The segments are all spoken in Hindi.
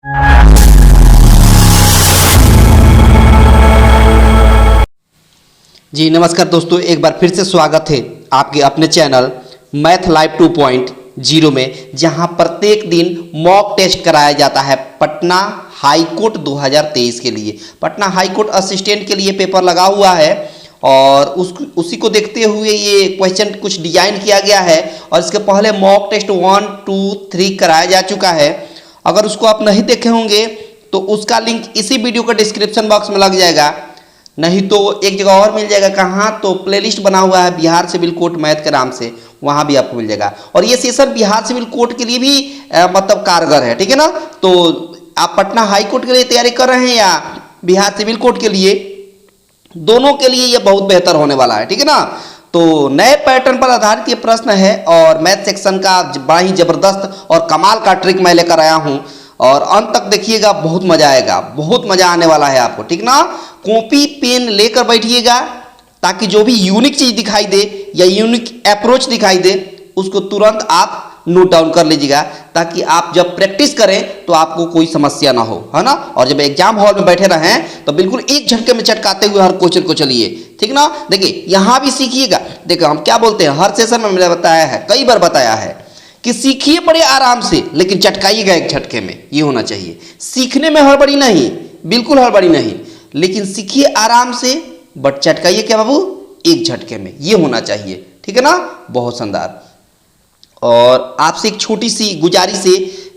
जी नमस्कार दोस्तों, एक बार फिर से स्वागत है आपके अपने चैनल मैथ लाइव 2.0 में, जहां प्रत्येक दिन मॉक टेस्ट कराया जाता है पटना हाई कोर्ट 2023 के लिए। पटना हाई कोर्ट असिस्टेंट के लिए पेपर लगा हुआ है और उसी को देखते हुए ये क्वेश्चन कुछ डिजाइन किया गया है और इसके पहले मॉक टेस्ट 1, 2, 3 कराया जा चुका है। अगर उसको आप नहीं देखे होंगे तो उसका लिंक इसी वीडियो का डिस्क्रिप्शन बॉक्स में लग जाएगा, नहीं तो एक जगह और मिल जाएगा। कहाँ? तो प्लेलिस्ट बना हुआ है बिहार सिविल कोर्ट मैथ के नाम से, वहाँ भी आपको मिल जाएगा। और ये सेशन बिहार सिविल कोर्ट के लिए भी मतलब कारगर है, ठीक है ना। तो आप पटना हाई कोर्ट के लिए तैयारी कर रहे हैं या बिहार सिविल कोर्ट के लिए, दोनों के लिए ये बहुत बेहतर होने वाला है, ठीक है ना। तो नए पैटर्न पर आधारित ये प्रश्न है और मैथ सेक्शन का बड़ा ही जबरदस्त और कमाल का ट्रिक मैं लेकर आया हूँ और अंत तक देखिएगा, बहुत मजा आएगा, बहुत मजा आने वाला है आपको, ठीक ना। कॉपी पेन लेकर बैठिएगा ताकि जो भी यूनिक चीज दिखाई दे या यूनिक अप्रोच दिखाई दे उसको तुरंत आप नोट डाउन कर लीजिएगा, ताकि आप जब प्रैक्टिस करें तो आपको कोई समस्या ना हो, है ना। और जब एग्जाम हॉल में बैठे रहें तो बिल्कुल एक झटके में चटकाते हुए हर क्वेश्चन को चलिए, ठीक ना। देखिए यहाँ भी सीखिएगा। देखिए हम क्या बोलते हैं, हर सेशन में मैंने बताया है, कई बार बताया है कि सीखिए बड़े आराम से, लेकिन चटकाइएगा एक झटके में, ये होना चाहिए। सीखने में हड़बड़ी नहीं, बिल्कुल हड़बड़ी नहीं, लेकिन सीखिए आराम से, बट चटकाइए क्या बाबू, एक झटके में, ये होना चाहिए, ठीक है ना। बहुत शानदार। और आपसे एक छोटी सी गुजारिश है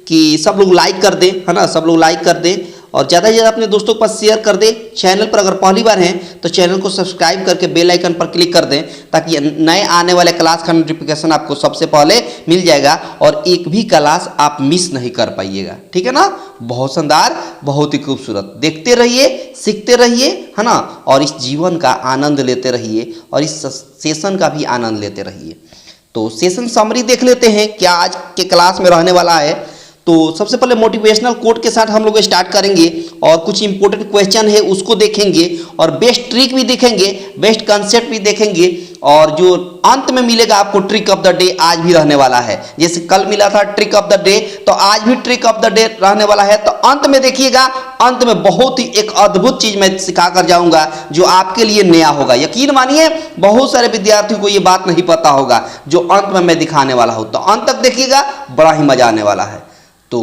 कि सब लोग लाइक कर दें, है ना, सब लोग लाइक कर दें और ज़्यादा से ज़्यादा अपने दोस्तों के पास शेयर कर दें। चैनल पर अगर पहली बार हैं तो चैनल को सब्सक्राइब करके बेल आइकन पर क्लिक कर दें, ताकि नए आने वाले क्लास का नोटिफिकेशन आपको सबसे पहले मिल जाएगा और एक भी क्लास आप मिस नहीं कर पाइएगा, ठीक है ना। बहुत शानदार, बहुत ही खूबसूरत। देखते रहिए, सीखते रहिए, है ना, और इस जीवन का आनंद लेते रहिए और इस सेशन का भी आनंद लेते रहिए। तो सेशन समरी देख लेते हैं क्या आज के क्लास में रहने वाला है। तो सबसे पहले मोटिवेशनल कोट के साथ हम लोग स्टार्ट करेंगे और कुछ इंपॉर्टेंट क्वेश्चन है उसको देखेंगे और बेस्ट ट्रिक भी देखेंगे, बेस्ट कंसेप्ट भी देखेंगे और जो अंत में मिलेगा आपको ट्रिक ऑफ द डे आज भी रहने वाला है। जैसे कल मिला था ट्रिक ऑफ द डे, तो आज भी ट्रिक ऑफ द डे रहने वाला है। तो अंत में देखिएगा, अंत में बहुत ही एक अद्भुत चीज मैं सिखा कर जाऊंगा जो आपके लिए नया होगा। यकीन मानिए बहुत सारे विद्यार्थियों को ये बात नहीं पता होगा जो अंत में मैं दिखाने वाला हूं। तो अंत तक देखिएगा, बड़ा ही मजा आने वाला है। तो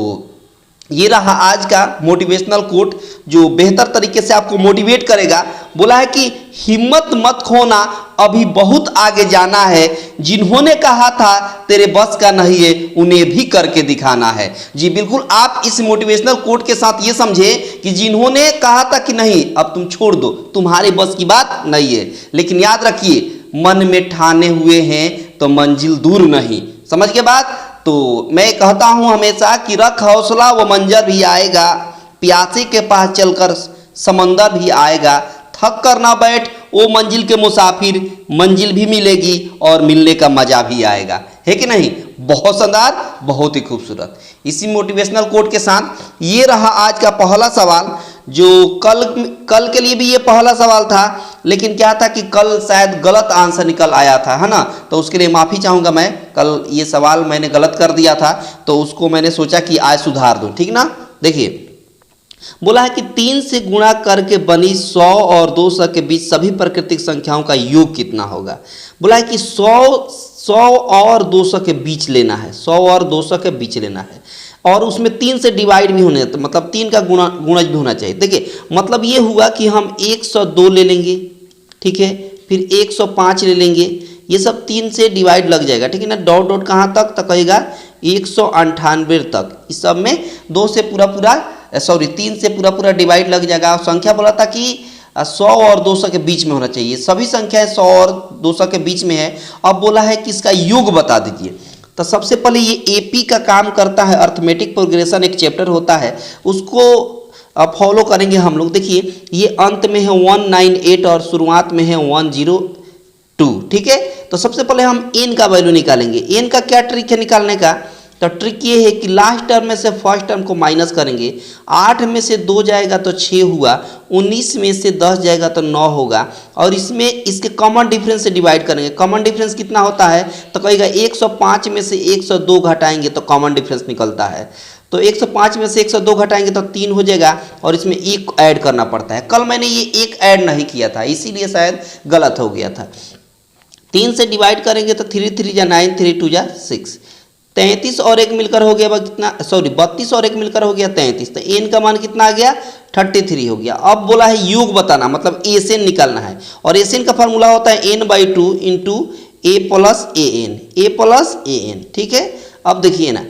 ये रहा आज का मोटिवेशनल कोट जो बेहतर तरीके से आपको मोटिवेट करेगा। बोला है कि हिम्मत मत खोना, अभी बहुत आगे जाना है, जिन्होंने कहा था तेरे बस का नहीं है उन्हें भी करके दिखाना है। जी बिल्कुल, आप इस मोटिवेशनल कोट के साथ ये समझे कि जिन्होंने कहा था कि नहीं अब तुम छोड़ दो, तुम्हारे बस की बात नहीं है, लेकिन याद रखिए मन में ठाने हुए हैं तो मंजिल दूर नहीं। समझ के बात। तो मैं कहता हूं हमेशा कि रख हौसला वो मंजर भी आएगा, प्यासे के पास चलकर समंदर भी आएगा, थक कर ना बैठ वो मंजिल के मुसाफिर, मंजिल भी मिलेगी और मिलने का मजा भी आएगा, है कि नहीं। बहुत शानदार, बहुत ही खूबसूरत। इसी मोटिवेशनल कोट के साथ ये रहा आज का पहला सवाल, जो कल के लिए भी ये पहला सवाल था, लेकिन क्या था कि कल शायद गलत आंसर निकल आया था, है ना। तो उसके लिए माफ़ी चाहूँगा मैं, कल ये सवाल मैंने गलत कर दिया था तो उसको मैंने सोचा कि आज सुधार दूँ, ठीक ना। देखिए बोला है कि 3 से गुणा करके बनी 100 और 200 के बीच सभी प्राकृतिक संख्याओं का योग कितना होगा। बोला है कि 100 और 200 के बीच लेना है, 100 और 200 के बीच लेना है और उसमें 3 से डिवाइड भी होने, तो मतलब 3 का गुणज भी होना चाहिए। देखिए मतलब ये हुआ कि हम 102 ले लेंगे, ठीक है, फिर 105 ले लेंगे, ये सब 3 से डिवाइड लग जाएगा, ठीक है ना। डॉट डॉट कहाँ तक कहेगा 198 तक, इस सब में 2 से पूरा 3 से पूरा डिवाइड लग जाएगा। संख्या बोला था कि 100 और 200 के बीच में होना चाहिए, सभी संख्याएं 100 और 200 के बीच में है। अब बोला है कि इसका योग बता दीजिए। तो सबसे पहले ये एपी का काम करता है, अर्थमेटिक प्रोग्रेशन एक चैप्टर होता है, उसको फॉलो करेंगे हम लोग। देखिए ये अंत में है 198 और शुरुआत में है 102, ठीक है। तो सबसे पहले हम एन का वैल्यू निकालेंगे। एन का क्या ट्रिक है निकालने का, तो ट्रिक ये है कि लास्ट टर्म में से फर्स्ट टर्म को माइनस करेंगे। 8 में से 2 जाएगा तो 6 हुआ, 19 में से 10 जाएगा तो 9 होगा, और इसमें इसके कॉमन डिफरेंस से डिवाइड करेंगे। कॉमन डिफरेंस कितना होता है तो कहेगा 105 में से 102 घटाएंगे तो कॉमन डिफरेंस निकलता है। तो 105 में से 102 घटाएंगे तो 3 हो जाएगा, और इसमें 1 ऐड करना पड़ता है। कल मैंने ये 1 ऐड नहीं किया था, इसीलिए शायद गलत हो गया था। 3 से डिवाइड करेंगे तो 3 3 जा 9, 3 2 जा 6, 33 और 1 मिलकर हो गया कितना, 32 और 1 मिलकर हो गया 33। तो एन का मान कितना आ गया 33 हो गया। अब बोला है योग बताना, मतलब एसएन निकालना है, और एसएन का फार्मूला होता है n/2 into A plus A N. ठीक है, अब देखिए ना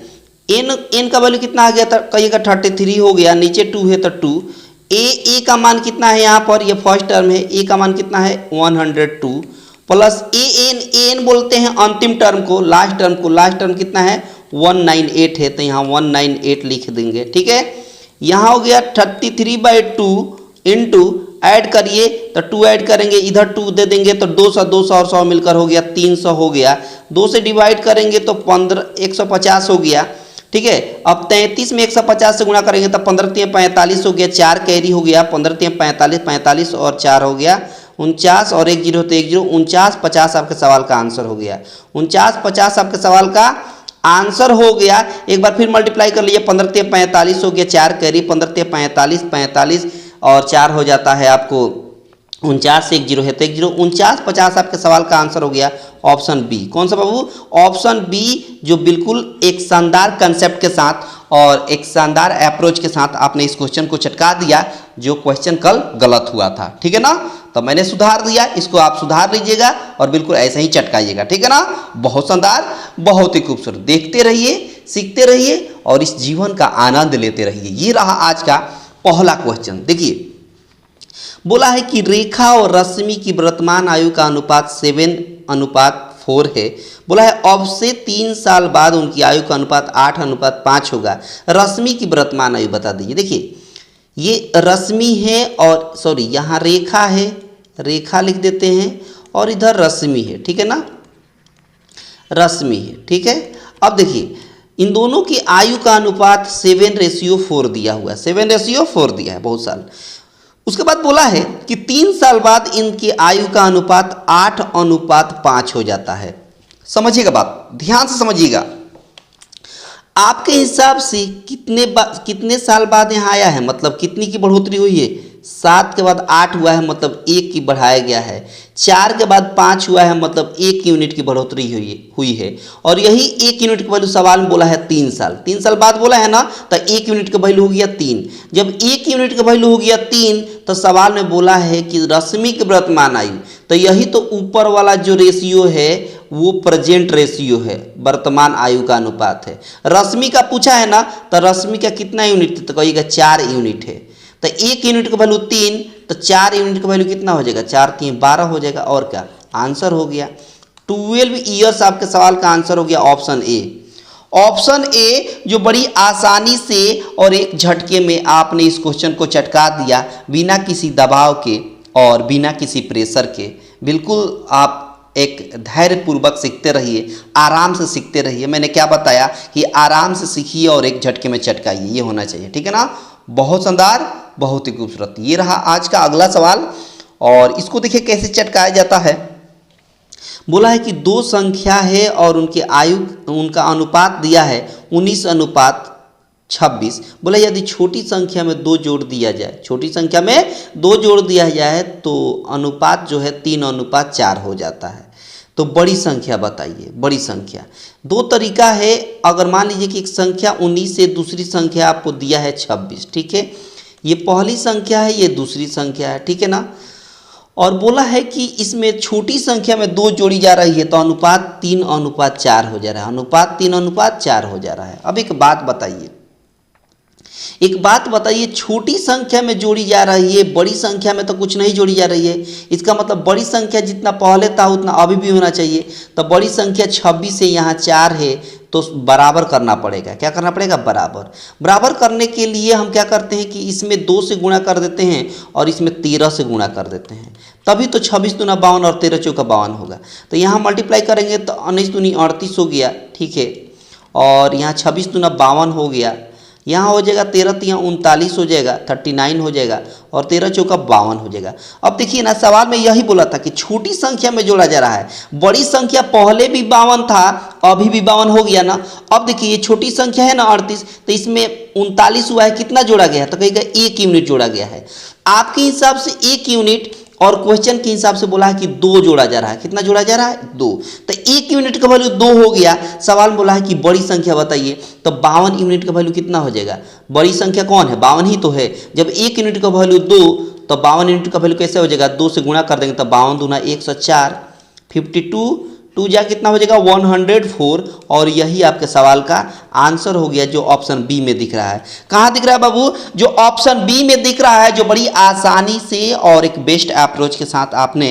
एन का वैल्यू कितना आ गया था, कहिएगा 33 हो गया, नीचे 2 है तो 2। ए का मान कितना है यहाँ पर, ये फर्स्ट टर्म है, ए का मान कितना है 102 प्लस ए एन बोलते हैं अंतिम टर्म को, लास्ट टर्म कितना है 198 है, तो यहाँ 198 लिख देंगे। ठीक है, यहाँ हो गया 33/2 इंटू ऐड करिए तो 2 ऐड करेंगे, इधर 2 दे देंगे तो 200 और 100 मिलकर हो गया 300 हो गया। 2 से डिवाइड करेंगे तो 150 हो गया। ठीक है, अब 33 में 150 से गुणा करेंगे तो 15 3 45 हो गया, 4 कैरी हो गया, 15 3 45, 45 और 4 हो गया 49, और 1 0 तो 1 0, 49 50 आपके सवाल का आंसर हो गया। 49 50 आपके सवाल का आंसर हो गया। एक बार फिर मल्टीप्लाई कर लीजिए, 15 3 45 हो गया, 4 कैरी, 15 3 45, 45 और 4 हो जाता है आपको 49, 1 0 है तो 1 0, 49 50 आपके सवाल का आंसर हो गया ऑप्शन बी। कौन सा बाबू, ऑप्शन बी, जो बिल्कुल एक शानदार कंसेप्ट के साथ और एक शानदार अप्रोच के साथ आपने इस क्वेश्चन को चटका दिया, जो क्वेश्चन कल गलत हुआ था। ठीक है ना, तो मैंने सुधार दिया, इसको आप सुधार लीजिएगा और बिल्कुल ऐसे ही चटकाइएगा। ठीक है ना, बहुत शानदार, बहुत ही खूबसूरत। देखते रहिए, सीखते रहिए और इस जीवन का आनंद लेते रहिए। ये रहा आज का पहला क्वेश्चन। देखिए, बोला है कि रेखा और रश्मि की वर्तमान आयु का अनुपात 7:4 है। बोला है अब से 3 साल बाद उनकी आयु का अनुपात 8:5 होगा। रश्मि की वर्तमान आयु बता दीजिए। देखिए, ये रश्मि है और यहाँ रेखा है, रेखा लिख देते हैं, और इधर रश्मि है। ठीक है ना, रश्मि है। ठीक है, अब देखिए इन दोनों की आयु का अनुपात 7:4 दिया हुआ है, 7:4 दिया है, बहुत साल। उसके बाद बोला है कि 3 साल बाद इनकी आयु का अनुपात 8:5 हो जाता है। समझिएगा बात, ध्यान से समझिएगा। आपके हिसाब से कितने साल बाद यहाँ आया है, मतलब कितनी की बढ़ोतरी हुई है? 7 के बाद 8 हुआ है, मतलब 1 की बढ़ाया गया है। 4 के बाद 5 हुआ है, मतलब 1 यूनिट की बढ़ोतरी हुई है। और यही 1 यूनिट का वैल्यू सवाल में बोला है 3 साल। 3 साल बाद बोला है ना, तो 1 यूनिट का वैल्यू हो गया 3। जब 1 यूनिट का वैल्यू हो गया 3, तो सवाल में बोला है कि रश्मि की वर्तमान आयु, तो यही तो ऊपर वाला जो रेशियो है वो प्रेजेंट रेशियो है, वर्तमान आयु का अनुपात है। रश्मि का पूछा है ना, तो रश्मि का कितना यूनिट है, तो कहिएगा 4 यूनिट है। तो 1 यूनिट का वैल्यू 3, तो 4 यूनिट का वैल्यू कितना हो जाएगा, 4 3 12 हो जाएगा। और क्या आंसर हो गया 12 ईयर्स। आपके सवाल का आंसर हो गया ऑप्शन ए। ऑप्शन ए, जो बड़ी आसानी से और एक झटके में आपने इस क्वेश्चन को चटका दिया, बिना किसी दबाव के और बिना किसी प्रेशर के। बिल्कुल आप एक धैर्य पूर्वक सीखते रहिए, आराम से सीखते रहिए। मैंने क्या बताया कि आराम से सीखिए और एक झटके में चटकाइए, ये होना चाहिए। ठीक है ना, बहुत शानदार, बहुत ही खूबसूरत। ये रहा आज का अगला सवाल, और इसको देखिए कैसे चटकाया जाता है। बोला है कि 2 संख्या है और उनकी आयु, उनका अनुपात दिया है 19:26। बोला यदि छोटी संख्या में 2 जोड़ दिया जाए, छोटी संख्या में 2 जोड़ दिया जाए तो अनुपात जो है 3:4 हो जाता है। तो बड़ी संख्या बताइए, बड़ी संख्या। 2 तरीका है। अगर मान लीजिए कि एक संख्या 19 से दूसरी संख्या आपको दिया है 26। ठीक है, ये पहली संख्या है, ये दूसरी संख्या है। ठीक है ना, और बोला है कि इसमें छोटी संख्या में 2 जोड़ी जा रही है तो अनुपात 3:4 हो जा रहा है, अनुपात 3:4 हो जा रहा है। अब एक बात बताइए, छोटी संख्या में जोड़ी जा रही है, बड़ी संख्या में तो कुछ नहीं जोड़ी जा रही है। इसका मतलब बड़ी संख्या जितना पहले था उतना अभी भी होना चाहिए। तो बड़ी संख्या 26 से यहाँ 4 है, तो बराबर करना पड़ेगा। क्या करना पड़ेगा, बराबर करने के लिए हम क्या करते हैं कि इसमें 2 से गुणा कर देते हैं और इसमें 13 से गुणा कर देते हैं, तभी तो 26 दूना 52 और 13 चौका 52 होगा। तो यहाँ मल्टीप्लाई करेंगे तो 19 दूनी 38 हो गया। ठीक है, और यहाँ 26 दूना 52 हो गया, यहाँ हो जाएगा 13 तिया 39 हो जाएगा, 39 हो जाएगा, और 13 चौका 52 हो जाएगा। अब देखिए ना, सवाल में यही बोला था कि छोटी संख्या में जोड़ा जा रहा है, बड़ी संख्या पहले भी 52 था, अभी भी 52 हो गया ना। अब देखिए ये छोटी संख्या है ना 38, तो इसमें 39 हुआ है, कितना जोड़ा गया है, तो कहेगा 1 यूनिट जोड़ा गया है। आपके हिसाब से 1 यूनिट, और क्वेश्चन के हिसाब से बोला है कि 2 जोड़ा जा रहा है। कितना जोड़ा जा रहा है? 2। तो 1 यूनिट का वैल्यू 2 हो गया। सवाल में बोला है कि बड़ी संख्या बताइए, तो 52 यूनिट का वैल्यू कितना हो जाएगा? बड़ी संख्या कौन है? 52 ही तो है। जब 1 यूनिट का वैल्यू 2, तो 52 यूनिट का वैल्यू कैसे हो जाएगा? 2 से गुणा कर देंगे तो 52 दूना 104, 52 2 जा कितना हो जाएगा? 104। और यही आपके सवाल का आंसर हो गया, जो ऑप्शन बी में दिख रहा है। कहाँ दिख रहा है बाबू? जो ऑप्शन बी में दिख रहा है, जो बड़ी आसानी से और एक बेस्ट अप्रोच के साथ आपने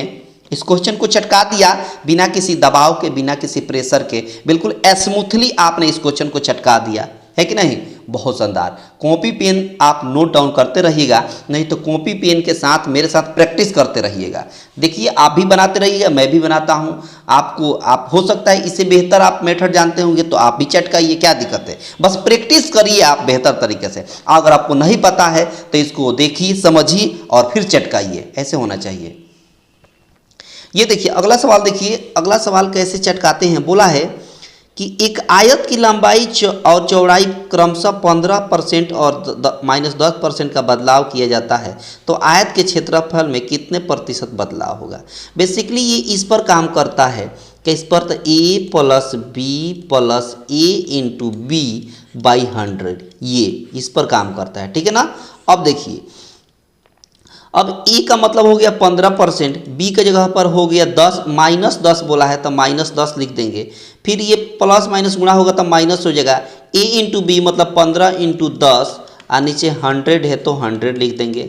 इस क्वेश्चन को चटका दिया, बिना किसी दबाव के, बिना किसी प्रेशर के, बिल्कुल स्मूथली आपने इस क्वेश्चन को चटका दिया है कि नहीं? बहुत शानदार। कॉपी पेन आप नोट डाउन करते रहिएगा, नहीं तो कॉपी पेन के साथ मेरे साथ प्रैक्टिस करते रहिएगा। देखिए आप भी बनाते रहिएगा, मैं भी बनाता हूँ। आप हो सकता है इससे बेहतर आप मेथड जानते होंगे, तो आप भी चटकाइए, क्या दिक्कत है? बस प्रैक्टिस करिए आप बेहतर तरीके से। अगर आपको नहीं पता है तो इसको देखिए, समझिए और फिर चटकाइए, ऐसे होना चाहिए। ये देखिए अगला सवाल, देखिए अगला सवाल कैसे चटकाते हैं। बोला है कि एक आयत की लंबाई और चौड़ाई क्रमशः 15% और -10% का बदलाव किया जाता है, तो आयत के क्षेत्रफल में कितने प्रतिशत बदलाव होगा? बेसिकली ये इस पर काम करता है कि इस पर, तो a + b + a × b/100, ये इस पर काम करता है, ठीक है ना। अब देखिए, अब ए का मतलब हो गया 15%, बी के जगह पर हो गया 10, -10 बोला है तो -10 लिख देंगे। फिर ये प्लस माइनस गुणा होगा तो माइनस हो जाएगा। a × b मतलब 15 × 10, और नीचे 100 है तो 100 लिख देंगे।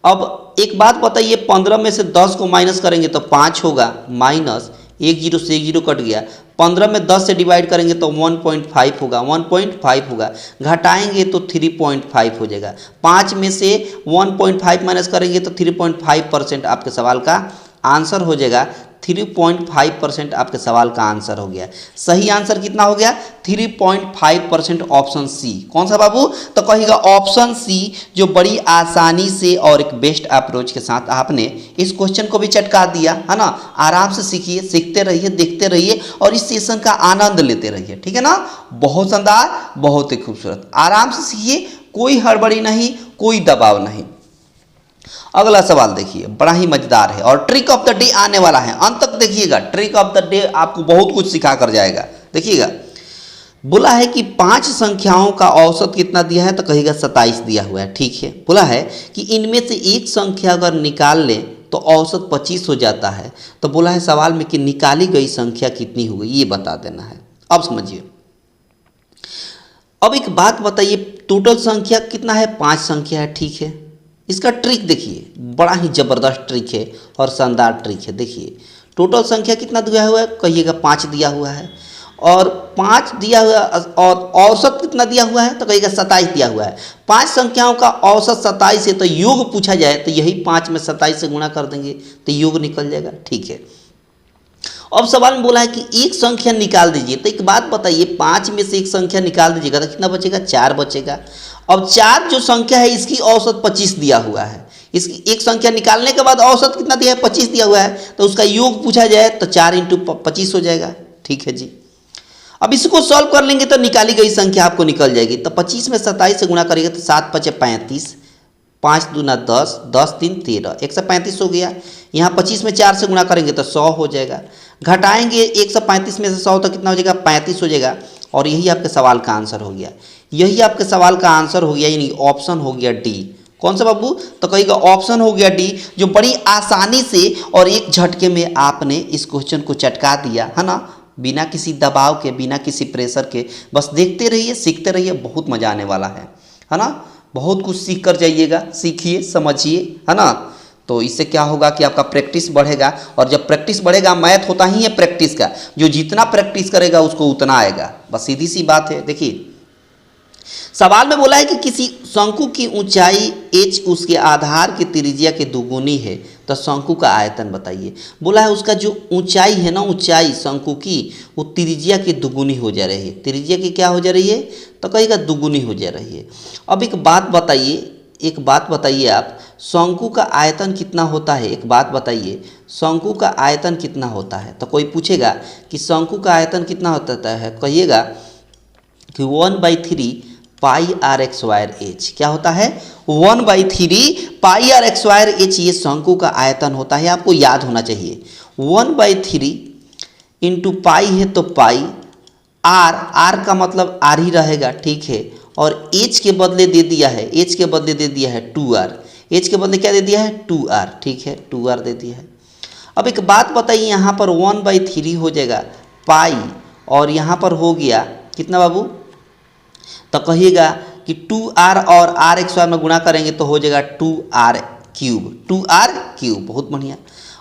अब एक बात बताइए, 15 में से 10 को माइनस करेंगे तो 5 होगा, माइनस 1 0 से 1 0 कट गया। 15 में 10 से डिवाइड करेंगे तो 1.5 होगा, 1.5 होगा, घटाएंगे तो 3.5 हो जाएगा। 5 में से 1.5 माइनस करेंगे तो 3.5% आपके सवाल का आंसर हो जाएगा। 3.5% आपके सवाल का आंसर हो गया। सही आंसर कितना हो गया? 3.5%, ऑप्शन सी। कौन सा बाबू? तो कहिएगा ऑप्शन सी, जो बड़ी आसानी से और एक बेस्ट अप्रोच के साथ आपने इस क्वेश्चन को भी चटका दिया है ना। आराम से सीखिए, सीखते रहिए, देखते रहिए और इस सेशन का आनंद लेते रहिए, ठीक है ना। बहुत शानदार, बहुत ही खूबसूरत। आराम से सीखिए, कोई हड़बड़ी नहीं, कोई दबाव नहीं। अगला सवाल देखिए, बड़ा ही मजेदार है और ट्रिक ऑफ द डे आने वाला है। अंत तक देखिएगा, ट्रिक ऑफ द डे आपको बहुत कुछ सिखा कर जाएगा। देखिएगा, बोला है कि 5 संख्याओं का औसत कितना दिया है, तो कहिएगा 27 दिया हुआ है, ठीक है। बोला है कि इनमें से एक संख्या अगर निकाल लें तो औसत 25 हो जाता है। तो बोला है सवाल में कि निकाली गई संख्या कितनी होगी, ये बता देना है। अब समझिए, अब एक बात बताइए, टोटल संख्या कितना है? 5 संख्या है, ठीक है। इसका ट्रिक देखिए, बड़ा ही ज़बरदस्त ट्रिक है और शानदार ट्रिक है। देखिए टोटल संख्या कितना दिया हुआ है, कहिएगा 5 दिया हुआ है, और 5 दिया हुआ, और औसत कितना दिया हुआ है, तो कहिएगा 27 दिया हुआ है। 5 संख्याओं का औसत 27 है, तो योग पूछा जाए तो यही 5 में 27 से गुणा कर देंगे तो योग निकल जाएगा, ठीक है। अब सवाल में बोला है कि एक संख्या निकाल दीजिए, तो एक बात बताइए, 5 में से एक संख्या निकाल दीजिएगा तो कितना बचेगा? 4 बचेगा। अब 4 जो संख्या है इसकी औसत 25 दिया हुआ है। इसकी एक संख्या निकालने के बाद औसत कितना दिया है? 25 दिया हुआ है, तो उसका योग पूछा जाए तो 4 × 25 हो जाएगा, ठीक है जी। अब इसको सॉल्व कर लेंगे तो निकाली गई संख्या आपको निकल जाएगी। तो 25 में 27 से गुणा करेंगे तो 7 × 5 = 35, 5 × 2 = 10, 10 × 3 = 13, 135 हो गया। यहाँ 25 में 4 से गुणा करेंगे तो 100 हो जाएगा। घटाएंगे 135 में से 100 तो कितना हो जाएगा? 35 हो जाएगा। और यही आपके सवाल का आंसर हो गया। यही आपके सवाल का आंसर हो गया, यानी ऑप्शन हो गया डी। कौन सा बाबू? तो कहिएगा ऑप्शन हो गया डी, जो बड़ी आसानी से और एक झटके में आपने इस क्वेश्चन को चटका दिया है ना, बिना किसी दबाव के, बिना किसी प्रेशर के। बस देखते रहिए, सीखते रहिए, बहुत मजा आने वाला है ना। बहुत कुछ सीख कर जाइएगा, सीखिए, समझिए, है ना। तो इससे क्या होगा कि आपका प्रैक्टिस बढ़ेगा, और जब प्रैक्टिस बढ़ेगा, मैथ होता ही है प्रैक्टिस का, जो जितना प्रैक्टिस करेगा उसको उतना आएगा। बस सीधी सी बात है। देखिए सवाल में बोला है कि किसी शंकु की ऊंचाई h उसके आधार की त्रिज्या के दुगुनी है, तो शंकु का आयतन बताइए। बोला है उसका जो ऊंचाई है ना, ऊंचाई शंकु की, वो त्रिज्या की दुगुनी हो जा रही है। त्रिज्या की क्या हो जा रही है? तो कहेगा दुगुनी हो जा रही है। अब एक बात बताइए आप, शंकु का आयतन कितना होता है? एक बात बताइए, शंकु का आयतन कितना होता है? तो कोई पूछेगा कि शंकु का आयतन कितना होता है, कहिएगा कि 1/3 पाई आर एक्स स्क्वायर एच। क्या होता है? 1/3 पाई आर एक्स स्क्वायर एच, ये शंकु का आयतन होता है। आपको याद होना चाहिए 1/3 इंटू पाई है तो पाई, आर का मतलब आर ही रहेगा, ठीक है। और एच के बदले दे दिया है, एच के बदले दे दिया है 2r, एच के बदले क्या दे दिया है? 2r, ठीक है, 2r दे दिया है। अब एक बात बताइए, यहाँ पर 1/3 हो जाएगा पाई, और यहाँ पर हो गया कितना बाबू? तो कहिएगा कि 2r और आर एक्स स्क्वायर में गुणा करेंगे तो हो जाएगा 2r क्यूब, 2r क्यूब। बहुत बढ़िया।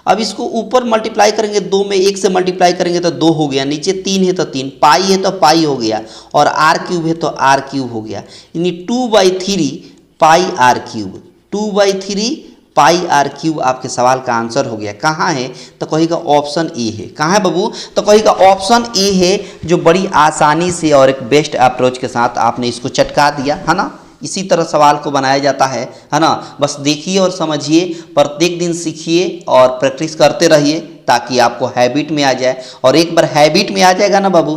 अब इसको ऊपर मल्टीप्लाई करेंगे, 2 में 1 से मल्टीप्लाई करेंगे तो 2 हो गया, नीचे 3 है तो 3, पाई है तो पाई हो गया, और r क्यूब है तो r क्यूब हो गया। यानी 2/3 pi r cube, 2/3 pi r cube आपके सवाल का आंसर हो गया। कहाँ है? तो कहेगा ऑप्शन ए है। कहाँ है बाबू? तो कहेगा ऑप्शन ए है, जो बड़ी आसानी से और एक बेस्ट अप्रोच के साथ आपने इसको चटका दिया, है ना। इसी तरह सवाल को बनाया जाता है ना। बस देखिए और समझिए, प्रत्येक दिन सीखिए और प्रैक्टिस करते रहिए ताकि आपको हैबिट में आ जाए। और एक बार हैबिट में आ जाएगा ना बाबू,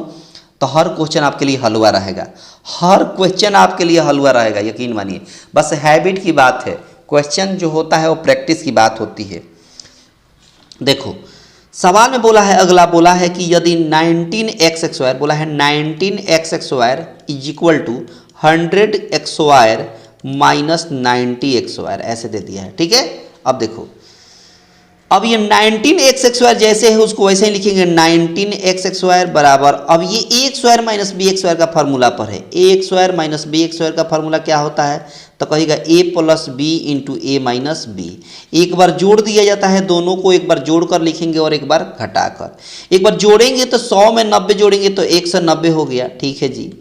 तो हर क्वेश्चन आपके लिए हलवा रहेगा, हर क्वेश्चन आपके लिए हलवा रहेगा, यकीन मानिए। बस हैबिट की बात है, क्वेश्चन जो होता है वो प्रैक्टिस की बात होती है। देखो सवाल में बोला है, अगला बोला है कि यदि 19x स्क्वायर, बोला है 19x square is equal to 100x square minus 90x square, ऐसे दे दिया है, ठीक है। अब देखो, अब ये 19x स्क्वायर जैसे है उसको वैसे ही लिखेंगे, 19x स्क्वायर बराबर, अब ये a square minus b square का फार्मूला पर है। a square minus b square का फार्मूला क्या होता है? तो कहेगा a plus B into A minus B. एक बार जोड़ दिया जाता है, दोनों को एक बार जोड़कर लिखेंगे और एक बार घटाकर। एक बार जोड़ेंगे तो 100 में 90 जोड़ेंगे तो 1 से 90 हो गया, ठीक है जी।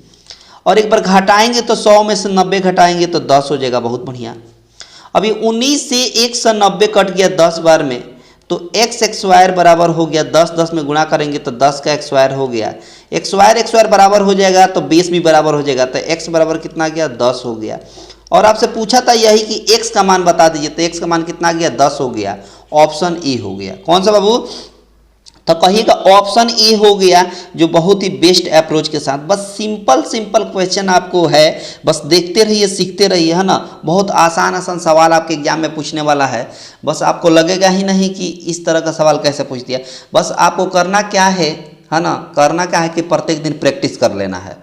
और एक बार घटाएंगे तो 100 में से 90 घटाएंगे तो 10 हो जाएगा, बहुत बढ़िया। अभी 19 से 1 से 90 कट गया 10 बार में, तो x स्क्वायर बराबर हो गया 10, 10 में गुणा करेंगे तो 10 का स्क्वायर हो गया। x स्क्वायर बराबर हो जाएगा तो बेस भी बराबर हो जाएगा, तो x बराबर कितना गया? 10 हो गया। और आपसे पूछा था यही कि x का मान बता दीजिए, तो x का मान कितना गया? 10 हो गया। ऑप्शन ए हो गया। कौन सा बाबू? तो कहिएगा ऑप्शन ए हो गया, जो बहुत ही बेस्ट अप्रोच के साथ। बस सिंपल क्वेश्चन आपको है, बस देखते रहिए, सीखते रहिए, है ना। बहुत आसान सवाल आपके एग्जाम में पूछने वाला है। बस आपको लगेगा ही नहीं कि इस तरह का सवाल कैसे पूछ दिया। बस आपको करना क्या है ना, करना क्या है कि प्रत्येक दिन प्रैक्टिस कर लेना है।